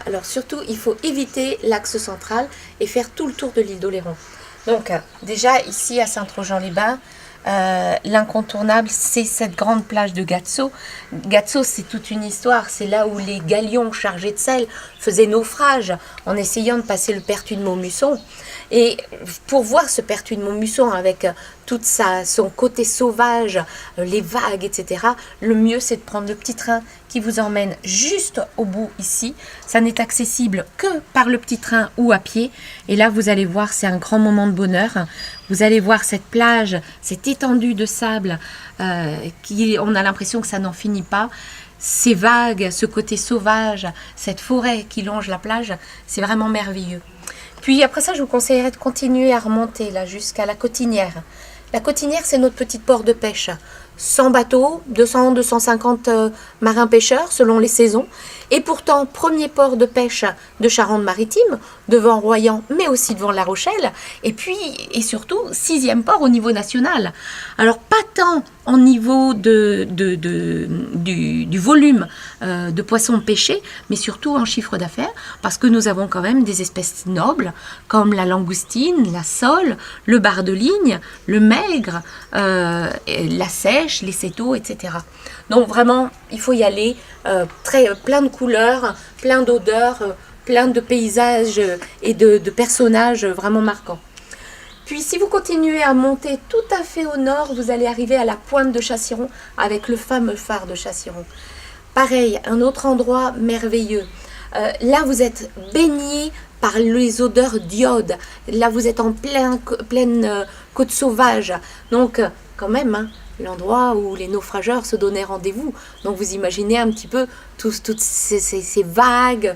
Alors surtout, il faut éviter l'axe central et faire tout le tour de l'île d'Oléron. Donc déjà ici à Saint-Trojan-les-Bains, l'incontournable c'est cette grande plage de Gatso. Gatso c'est toute une histoire, c'est là où les galions chargés de sel faisaient naufrage en essayant de passer le Pertuis de Montmusson. Et pour voir ce Pertuis de Montmusson avec tout son côté sauvage, les vagues, etc., le mieux c'est de prendre le petit train qui vous emmène juste au bout ici. Ça n'est accessible que par le petit train ou à pied. Et là, vous allez voir, c'est un grand moment de bonheur. Vous allez voir cette plage, cette étendue de sable, on a l'impression que ça n'en finit pas. Ces vagues, ce côté sauvage, cette forêt qui longe la plage, c'est vraiment merveilleux. Puis après ça, je vous conseillerais de continuer à remonter là jusqu'à la Cotinière. La Cotinière, c'est notre petit port de pêche. 100 bateaux, 200-250 marins pêcheurs selon les saisons. Et pourtant, premier port de pêche de Charente-Maritime, devant Royan, mais aussi devant La Rochelle. Et puis, et surtout, 6e port au niveau national. Alors, pas tant en niveau du volume de poissons pêchés, mais surtout en chiffre d'affaires, parce que nous avons quand même des espèces nobles, comme la langoustine, la sole, le bar de ligne, le maigre, la sèche, les cétos, etc. Donc vraiment, il faut y aller, plein de couleurs, plein d'odeurs, plein de paysages et de personnages vraiment marquants. Puis si vous continuez à monter tout à fait au nord, vous allez arriver à la pointe de Chassiron avec le fameux phare de Chassiron. Pareil, un autre endroit merveilleux. Là, vous êtes baigné par les odeurs d'iode. Là, vous êtes en pleine côte sauvage. Donc, quand même, hein, l'endroit où les naufrageurs se donnaient rendez-vous. Donc, vous imaginez un petit peu toutes ces vagues,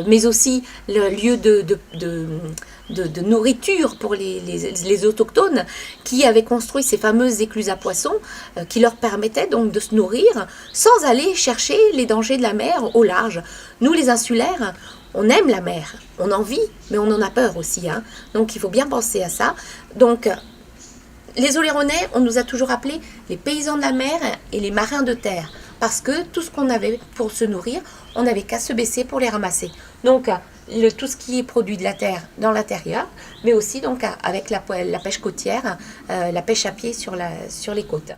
mais aussi le lieu de nourriture pour les autochtones qui avaient construit ces fameuses écluses à poissons qui leur permettaient donc de se nourrir sans aller chercher les dangers de la mer au large. Nous, les insulaires, on aime la mer, on en vit, mais on en a peur aussi. Hein. Donc, il faut bien penser à ça. Donc, les Oléronais, on nous a toujours appelés les paysans de la mer et les marins de terre. Parce que tout ce qu'on avait pour se nourrir, on n'avait qu'à se baisser pour les ramasser. Donc, tout ce qui est produit de la terre dans l'intérieur, mais aussi donc avec la pêche côtière, la pêche à pied sur les côtes.